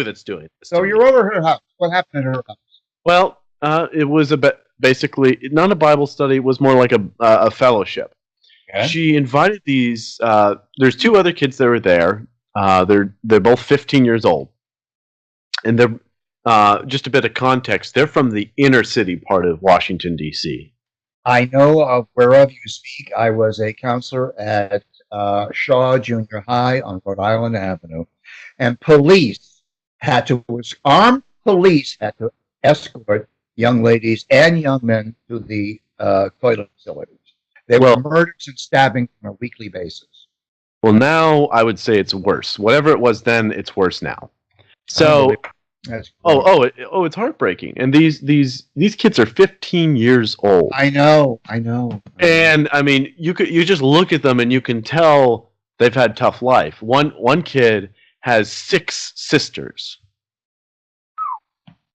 you that's doing this. So you're over her house. What happened at her house? Well, it was basically not a Bible study. It was more like a fellowship. Okay. She invited these. There's two other kids that were there. They're both 15 years old, and they're just a bit of context. They're from the inner city part of Washington D.C. I know of whereof you speak. I was a counselor at Shaw Junior High on Rhode Island Avenue, and armed police had to escort young ladies and young men to the toilet facilities. They were murders and stabbings on a weekly basis. Well, now I would say it's worse. Whatever it was then, it's worse now. So, it's heartbreaking. And these kids are 15 years old. I know. And I mean, you just look at them and you can tell they've had tough life. One kid has 6 sisters.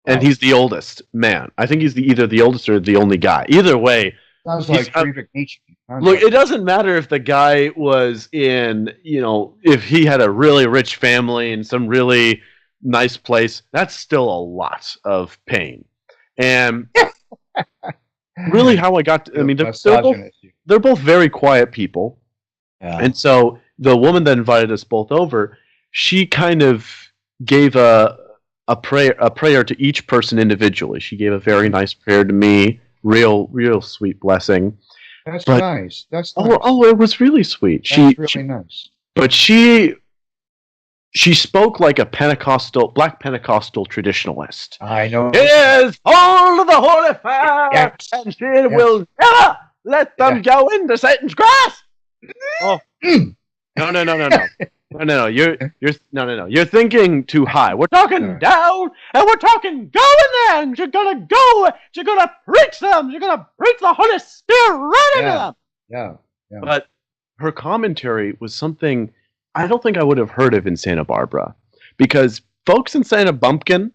And he's the oldest man. I think he's either the oldest or the only guy. Either way, sounds like Friedrich Nietzsche. Look, it doesn't matter if the guy was if he had a really rich family in some really nice place. That's still a lot of pain. And really, how I got they're both very quiet people. Yeah. And so the woman that invited us both over, she kind of gave a prayer to each person individually. She gave a very nice prayer to me, real sweet blessing. That's nice. That's nice. It was really sweet. That's really nice. But she spoke like a black Pentecostal traditionalist. I know. Here's hold of the holy fire, and she will never let them go into Satan's grasp. Oh, no. You're thinking too high. We're talking down, and we're talking going there. And you're gonna go. You're gonna preach them. You're gonna preach the Holy Spirit right into them. Yeah. But her commentary was something I don't think I would have heard of in Santa Barbara, because folks in Santa Bumpkin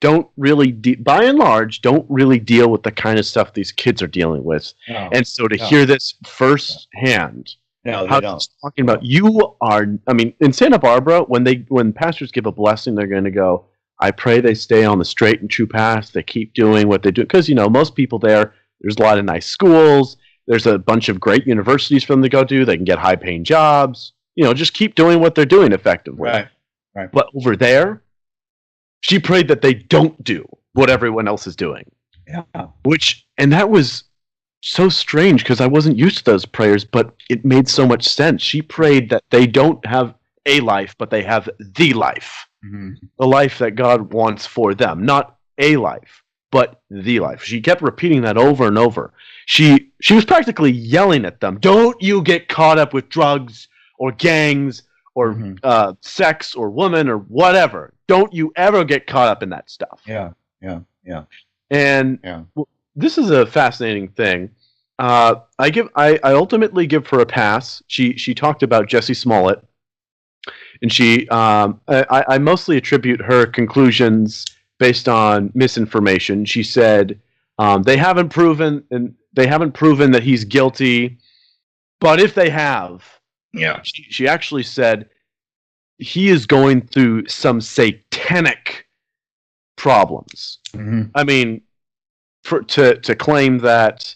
don't really, by and large, don't really deal with the kind of stuff these kids are dealing with. No, and so to hear this firsthand. No, how he's talking about in Santa Barbara, when pastors give a blessing, they're going to go, I pray they stay on the straight and true path. They keep doing what they do. Because, most people there's a lot of nice schools. There's a bunch of great universities for them to go to. They can get high-paying jobs. Just keep doing what they're doing effectively. Right. But over there, she prayed that they don't do what everyone else is doing. Yeah. And that was so strange, because I wasn't used to those prayers, but it made so much sense. She prayed that they don't have a life, but they have the life. Mm-hmm. The life that God wants for them. Not a life, but the life. She kept repeating that over and over. She was practically yelling at them, don't you get caught up with drugs or gangs or sex or women or whatever. Don't you ever get caught up in that stuff. Yeah. And this is a fascinating thing. I ultimately give her a pass. She talked about Jesse Smollett, and I mostly attribute her conclusions based on misinformation. She said they haven't proven that he's guilty, but if they have, she actually said he is going through some satanic problems. Mm-hmm. I mean, to claim that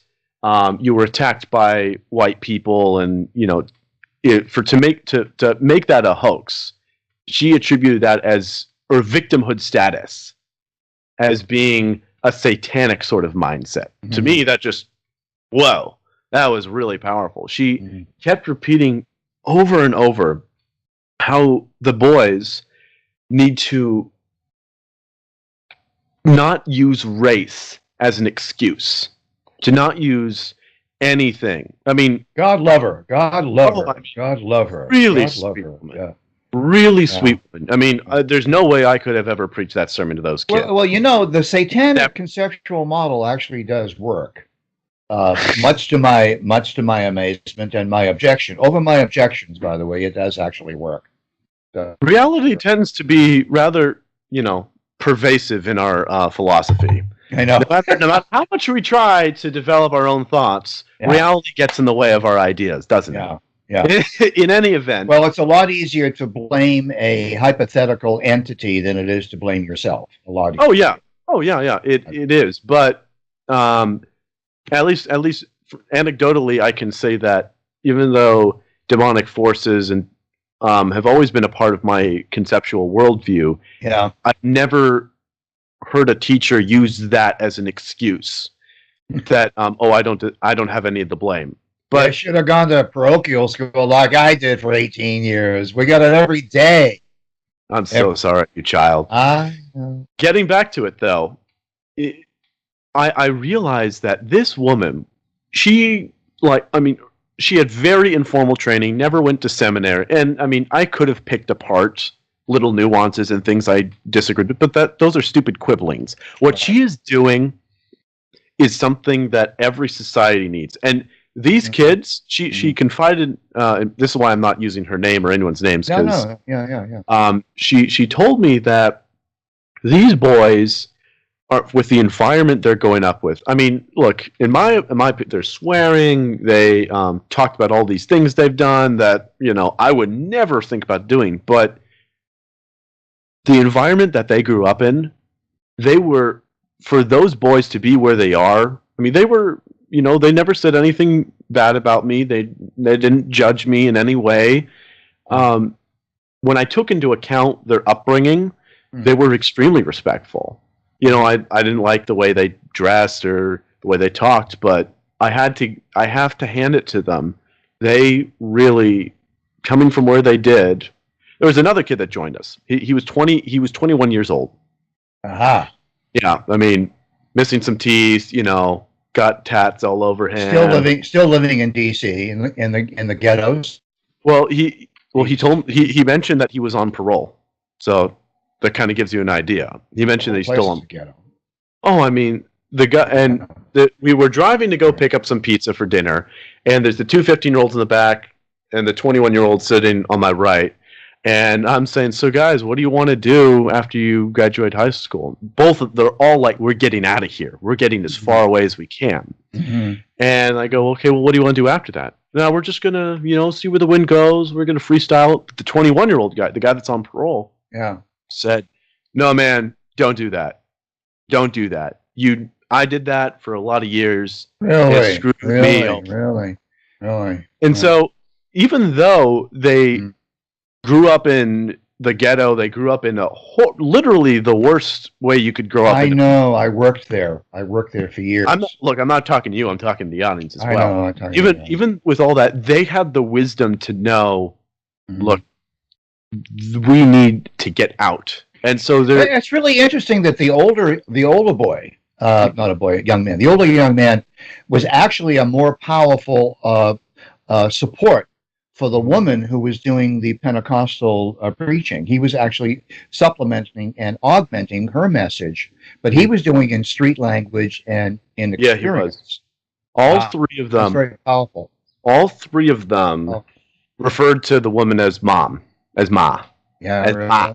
you were attacked by white people, and to make that a hoax, she attributed that or victimhood status as being a satanic sort of mindset. Mm-hmm. To me, that was really powerful. She kept repeating over and over how the boys need to not use race as an excuse, to not use anything. I mean, God love her. God love her. Really sweet woman. Yeah. Really sweet woman. I mean, there's no way I could have ever preached that sermon to those kids. Well, the satanic conceptual model actually does work. Much to my amazement and my objection. Over my objections, by the way, it does actually work. Reality tends to be rather, pervasive in our philosophy. I know. No matter how much we try to develop our own thoughts, reality gets in the way of our ideas, doesn't it? Yeah. In any event. Well, it's a lot easier to blame a hypothetical entity than it is to blame yourself. A lot easier. Oh yeah. It is. But at least anecdotally, I can say that even though demonic forces and have always been a part of my conceptual worldview, I've never heard a teacher use that as an excuse that I don't have any of the blame. But I should have gone to parochial school like I did for 18 years. We got it every day. I'm so sorry, you child. Getting back to it, though, I realized that this woman, she had very informal training, never went to seminary, and I mean, I could have picked apart little nuances and things I disagreed with, but those are stupid quibblings. What she is doing is something that every society needs, and these kids, she confided. This is why I'm not using her name or anyone's names. She told me that these boys are, with the environment they're going up with. I mean, look, in my they're swearing. They talked about all these things they've done that I would never think about doing. But the environment that they grew up in, for those boys to be where they are. I mean, they were. They never said anything bad about me. They didn't judge me in any way. When I took into account their upbringing, they were extremely respectful. I didn't like the way they dressed or the way they talked, but I have to hand it to them. They really, coming from where they did. There was another kid that joined us. He was 20. He was 21 years old. Aha. Yeah, I mean, missing some teeth. Got tats all over him. Still living in D.C. in the ghettos. Well, he mentioned that he was on parole, so that kind of gives you an idea. He mentioned that he's still on the ghetto. Oh, I mean the guy, and we were driving to go pick up some pizza for dinner, and there's the two 15-year-olds in the back and the 21-year-old sitting on my right. And I'm saying, so guys, what do you want to do after you graduate high school? They're all like, we're getting out of here. We're getting as far away as we can. Mm-hmm. And I go, okay, well, what do you want to do after that? No, we're just going to, see where the wind goes. We're going to freestyle. The 21-year-old guy, the guy that's on parole, said, no, man, don't do that. Don't do that. I did that for a lot of years. Really? Really? And so even though they grew up in the ghetto, they grew up in literally the worst way you could grow up. I know. I worked there for years. I'm not talking to you. I'm talking to the audience as well. Even with all that, they had the wisdom to know, look, we need to get out. And so it's really interesting that the older boy, not a boy, a young man, the older young man was actually a more powerful support for the woman who was doing the Pentecostal preaching. He was actually supplementing and augmenting her message, but he was doing it in street language and in experience. Yeah, he was. All three of them. Very powerful. All three of them referred to the woman as mom, as ma. Yeah, as really. ma.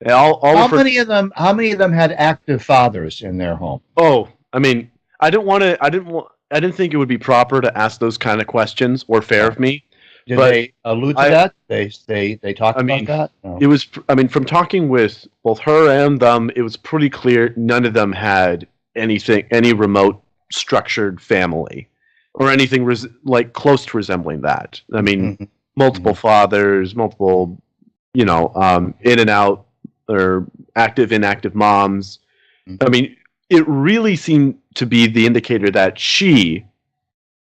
How many of them had active fathers in their home? Oh, I mean, I didn't think it would be proper to ask those kind of questions or fair of me. Did they allude to that? They talked about that? No. It was, from talking with both her and them, it was pretty clear none of them had any remote structured family or anything close to resembling that. I mean, multiple fathers, multiple, in and out, or active, inactive moms. I mean, it really seemed to be the indicator that she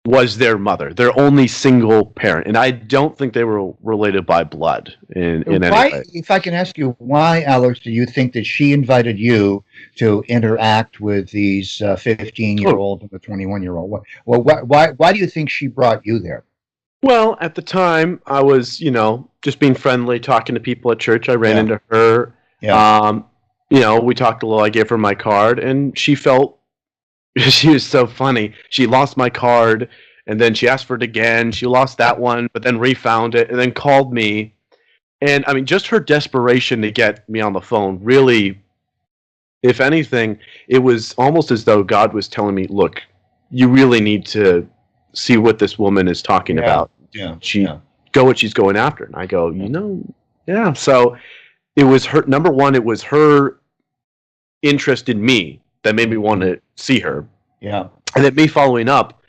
was their mother, their only single parent, and I don't think they were related by blood in any way. If I can ask you, why, Alex, do you think that she invited you to interact with these 15-year-old and the 21-year-old? Well, why do you think she brought you there? Well, at the time, I was, just being friendly, talking to people at church. I ran into her. Yeah. We talked a little. I gave her my card, and she felt. She was so funny. She lost my card, and then she asked for it again. She lost that one, but then refound it, and then called me. And, just her desperation to get me on the phone really, if anything, it was almost as though God was telling me, look, you really need to see what this woman is talking about. Yeah. go what she's going after. And I go, yeah. So it was her, number one, it was her interest in me that made me want to see her. Yeah. And then me following up.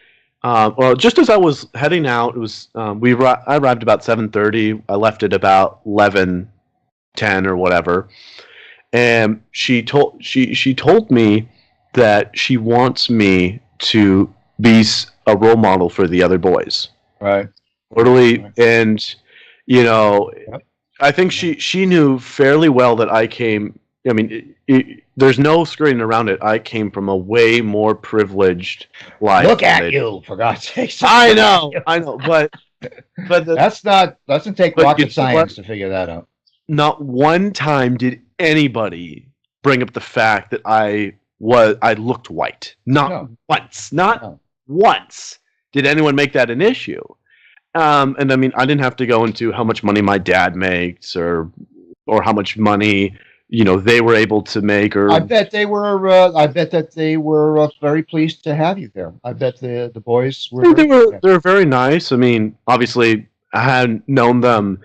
Well, just as I was heading out, it was I arrived about 7:30. I left at about 11:10 or whatever. And she told me that she wants me to be a role model for the other boys. Right. Totally. And, I think she knew fairly well that I came, I mean, there's no skirting around it. I came from a way more privileged life. Look at you, for God's sake. I know, but doesn't take rocket science to figure that out. Not one time did anybody bring up the fact that I looked white. Not once did anyone make that an issue. And I mean, I didn't have to go into how much money my dad makes or how much money they were able to make. Or I bet they were. I bet that they were very pleased to have you there. I bet the boys were. They were very nice. I mean, obviously, I hadn't known them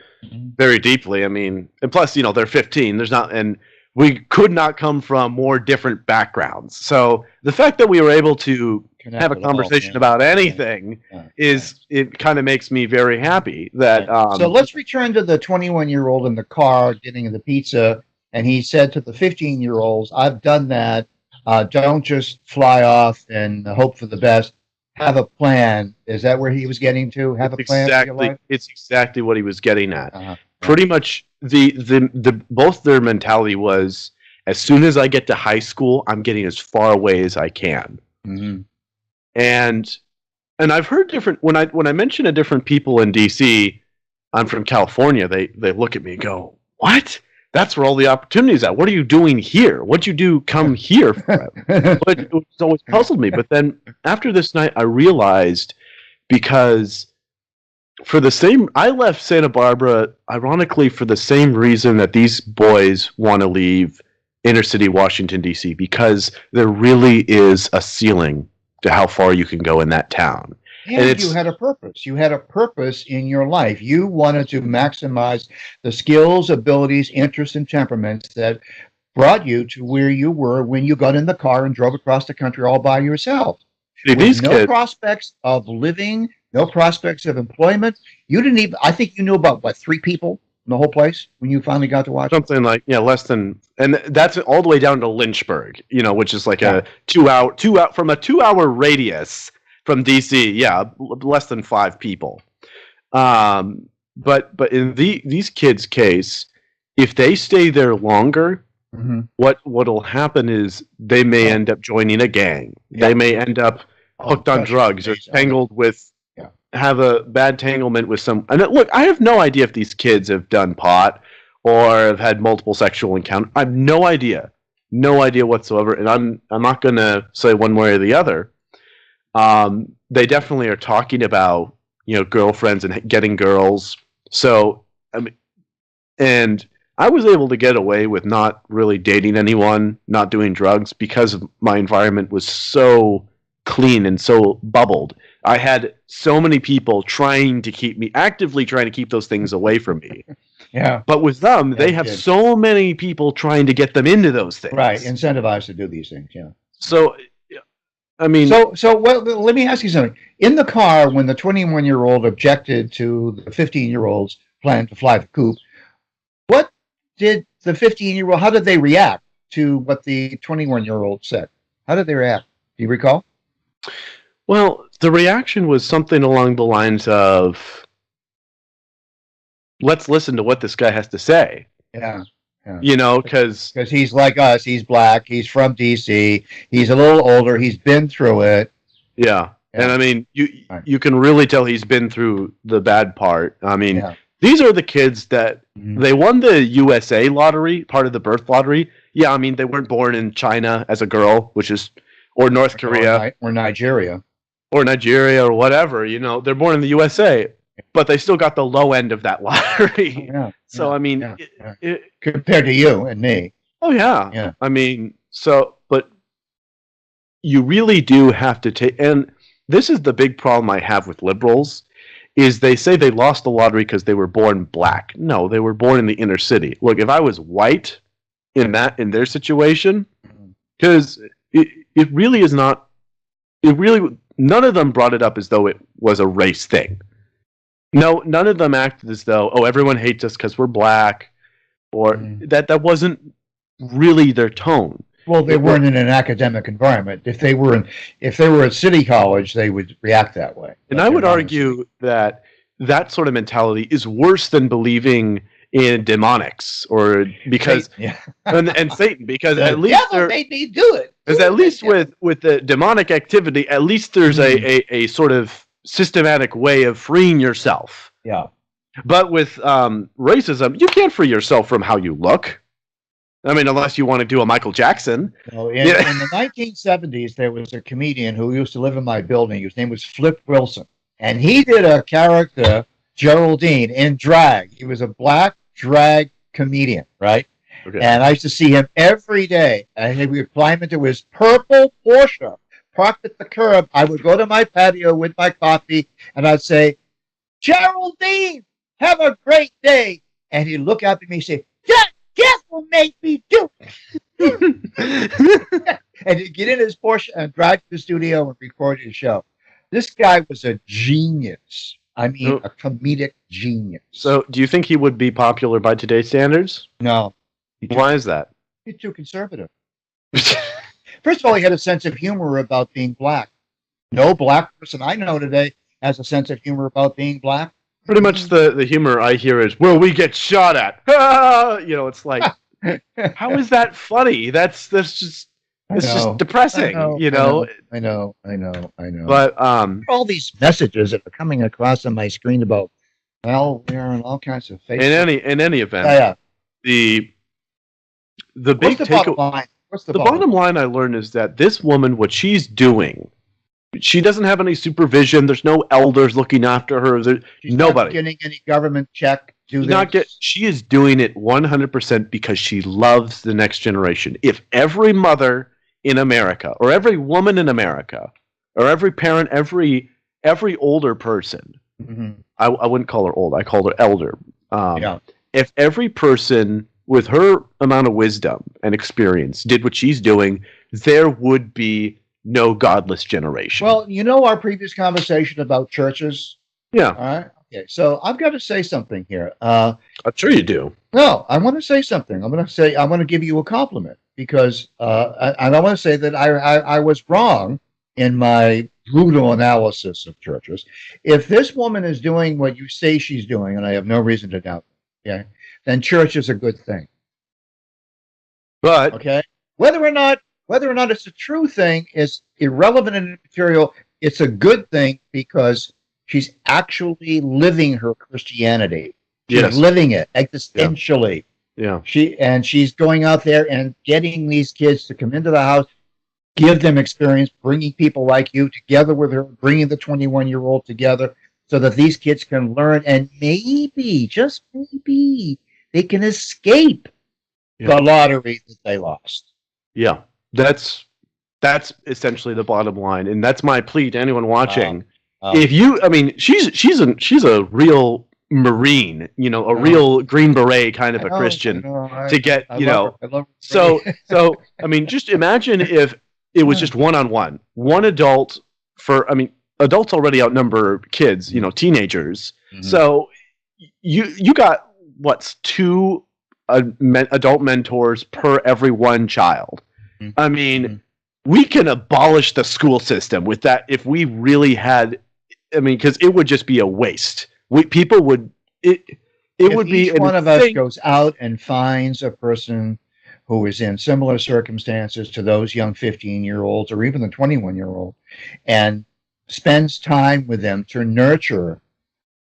very deeply. I mean, and plus, they're 15. And we could not come from more different backgrounds. So the fact that we were able to have a conversation about anything it kind of makes me very happy that. So let's return to the 21-year-old in the car getting the pizza, and he said to the 15-year-olds, "I've done that. Don't just fly off and hope for the best. Have a plan." Is that where he was getting to? Have a plan. Exactly. It's exactly what he was getting at. Pretty much the both their mentality was, as soon as I get to high school, I'm getting as far away as I can. Mm-hmm. And I've heard different when I mention to different people in D.C. I'm from California. They look at me and go, "What? That's where all the opportunities are. What are you doing here? What'd you do? Come here?" But it's always puzzled me. But then after this night, I realized because I left Santa Barbara, ironically, for the same reason that these boys want to leave inner city Washington, D.C., because there really is a ceiling to how far you can go in that town. And you had a purpose. You had a purpose in your life. You wanted to maximize the skills, abilities, interests, and temperaments that brought you to where you were when you got in the car and drove across the country all by yourself. With no prospects of living, no prospects of employment. You didn't even, I think you knew about, 3 people in the whole place when you finally got to Washington? Something like, less than, and that's all the way down to Lynchburg, which is like a 2 hour, from a 2 hour radius from DC, less than 5 people. But in these kids' case, if they stay there longer, what'll happen is they may end up joining a gang. They may end up hooked on drugs or tangled with, have a bad tanglement with some. And look, I have no idea if these kids have done pot or have had multiple sexual encounters. I have no idea whatsoever. And I'm not going to say one way or the other. They definitely are talking about, girlfriends and getting girls. So, and I was able to get away with not really dating anyone, not doing drugs, because my environment was so clean and so bubbled. I had so many people actively trying to keep those things away from me. But with them, they have so many people trying to get them into those things. Right, incentivized to do these things, So, I mean... So let me ask you something. In the car, when the 21-year-old objected to the 15-year-old's plan to fly the coop, what did the 15-year-old, how did they react to what the 21-year-old said? How did they react? Do you recall? Well, the reaction was something along the lines of, let's listen to what this guy has to say. Because he's like us, he's black, he's from DC, he's a little older, he's been through it. And I mean, you can really tell he's been through the bad part. I mean, these are the kids that they won the USA lottery, part of the birth lottery. I mean, they weren't born in China as a girl, or North Korea. Or Nigeria. Or Nigeria or whatever, they're born in the USA, but they still got the low end of that lottery. I mean, compared to you and me. Oh yeah. I mean, but you really do have to take, and this is the big problem I have with liberals, is they say they lost the lottery because they were born black. No, they were born in the inner city. Look, if I was white in their situation, because it really is not. It really none of them brought it up as though it was a race thing. No, none of them acted as though everyone hates us because we're black, or that wasn't really their tone. Well, they weren't in an academic environment. If they were at City College, they would react that way. And I would argue that sort of mentality is worse than believing in demonics, or because and Satan, because at least devil made me do it. Because at least with the demonic activity, at least there's a sort of systematic way of freeing yourself. Yeah. But with racism, you can't free yourself from how you look. I mean, unless you want to do a Michael Jackson. Oh, in the 1970s, there was a comedian who used to live in my building. His name was Flip Wilson. And he did a character, Geraldine, in drag. He was a black drag comedian, right? Okay. And I used to see him every day. And he would climb into his purple Porsche, parked at the curb. I would go to my patio with my coffee, and I'd say, Geraldine, have a great day. And he'd look up at me and say, Guess what made me do it? And he'd get in his Porsche and drive to the studio and record his show. This guy was a genius. I mean, a comedic genius. So, do you think he would be popular by today's standards? No. Why is that? He's too conservative. First of all, he had a sense of humor about being black. No black person I know today has a sense of humor about being black. Pretty much the humor I hear is, well, we get shot at. It's like, how is that funny? That's just depressing, I know. But all these messages that are coming across on my screen about malware and all kinds of Facebook. In any event, the big takeaway. The bottom line I learned is that this woman, what she's doing, she doesn't have any supervision. There's no elders looking after her. She's nobody not getting any government check. She is doing it 100% because she loves the next generation. If every mother in America, or every woman in America, or every parent, every older person, I wouldn't call her old. I call her elder. If every person with her amount of wisdom and experience did what she's doing, there would be no godless generation. Well, our previous conversation about churches? Yeah. All right. Okay. So I've got to say something here. I'm sure you do. No, I want to say something. I want to give you a compliment because I want to say that I was wrong in my brutal analysis of churches. If this woman is doing what you say she's doing, and I have no reason to doubt it, then church is a good thing. But whether or not it's a true thing is irrelevant in material. It's a good thing because she's actually living her Christianity. She's living it existentially. Yeah. She's going out there and getting these kids to come into the house, give them experience, bringing people like you together with her, bringing the 21-year-old together so that these kids can learn and maybe, just maybe, they can escape the lottery that they lost. Yeah. That's essentially the bottom line, and that's my plea to anyone watching. She's a real Marine, real Green Beret kind of a Christian to get, So I mean, just imagine if it was just one-on-one, one adult adults already outnumber kids, teenagers. Mm-hmm. So you got two adult mentors per every one child. Mm-hmm. I mean, we can abolish the school system with that if we really had. I mean, because it would just be a waste. Each one of us goes out and finds a person who is in similar circumstances to those young 15-year-olds or even the 21-year-old, and spends time with them to nurture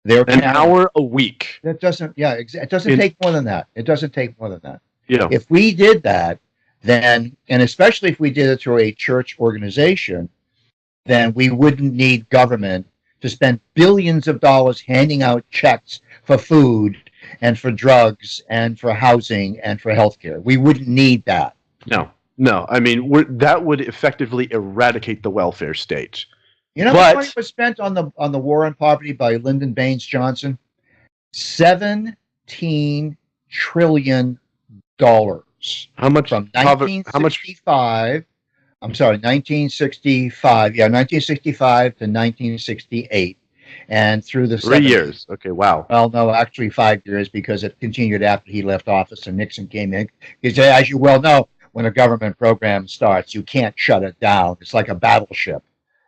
their hour a week. It doesn't take more than that. It doesn't take more than that. Yeah. If we did that, then, and especially if we did it through a church organization, then we wouldn't need government to spend billions of dollars handing out checks for food and for drugs and for housing and for healthcare. We wouldn't need that. No. I mean, that would effectively eradicate the welfare state. You know what money was spent on the war on poverty by Lyndon Baines Johnson? $17 trillion. How much from 1965? I'm sorry, 1965. Yeah, 1965 to 1968, and through the 3 years. Okay, wow. Well, no, actually 5 years, because it continued after he left office and Nixon came in. Because, as you well know, when a government program starts, you can't shut it down. It's like a battleship.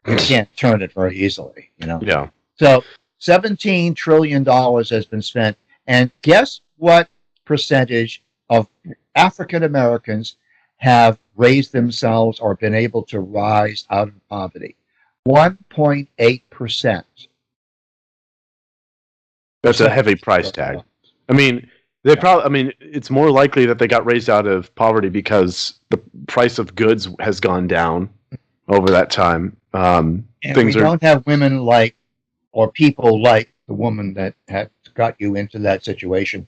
You can't turn it very easily, you know. Yeah. So $17 trillion has been spent, and guess what percentage of African Americans have raised themselves or been able to rise out of poverty? 1.8%. That's a heavy price tag. I mean, they probably. I mean, it's more likely that they got raised out of poverty because the price of goods has gone down over that time. And we don't have women like, or people like the woman that had got you into that situation.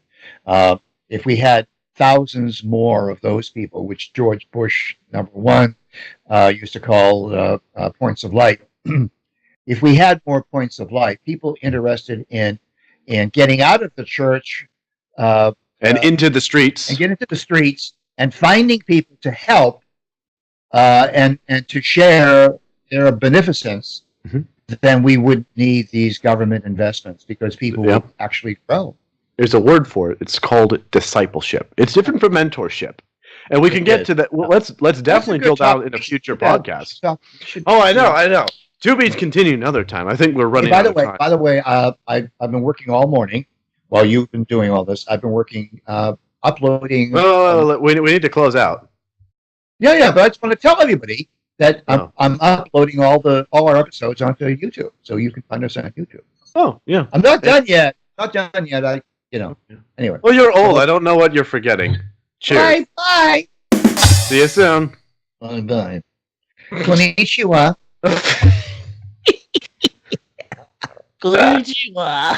If we had thousands more of those people, which George Bush, #1, used to call points of light. If we had more points of light, people interested in getting out of the church and into the streets, and get into the streets and finding people to help and to share their beneficence, then we would need these government investments, because people will actually grow. There's a word for it. It's called discipleship. It's different from mentorship, and we can get to that. Well, let's definitely drill down in a future podcast. Oh, I know. To be continued another time. I think we're running out of time. By the way, I've been working all morning while you've been doing all this. I've been working, uploading. We need to close out. Yeah, but I just want to tell everybody that I'm uploading all our episodes onto YouTube, so you can find us on YouTube. Oh, yeah. I'm not done yet. Anyway. Well, you're old. I don't know what you're forgetting. Cheers. Bye. See you soon. Bye. Konnichiwa. こんにちは。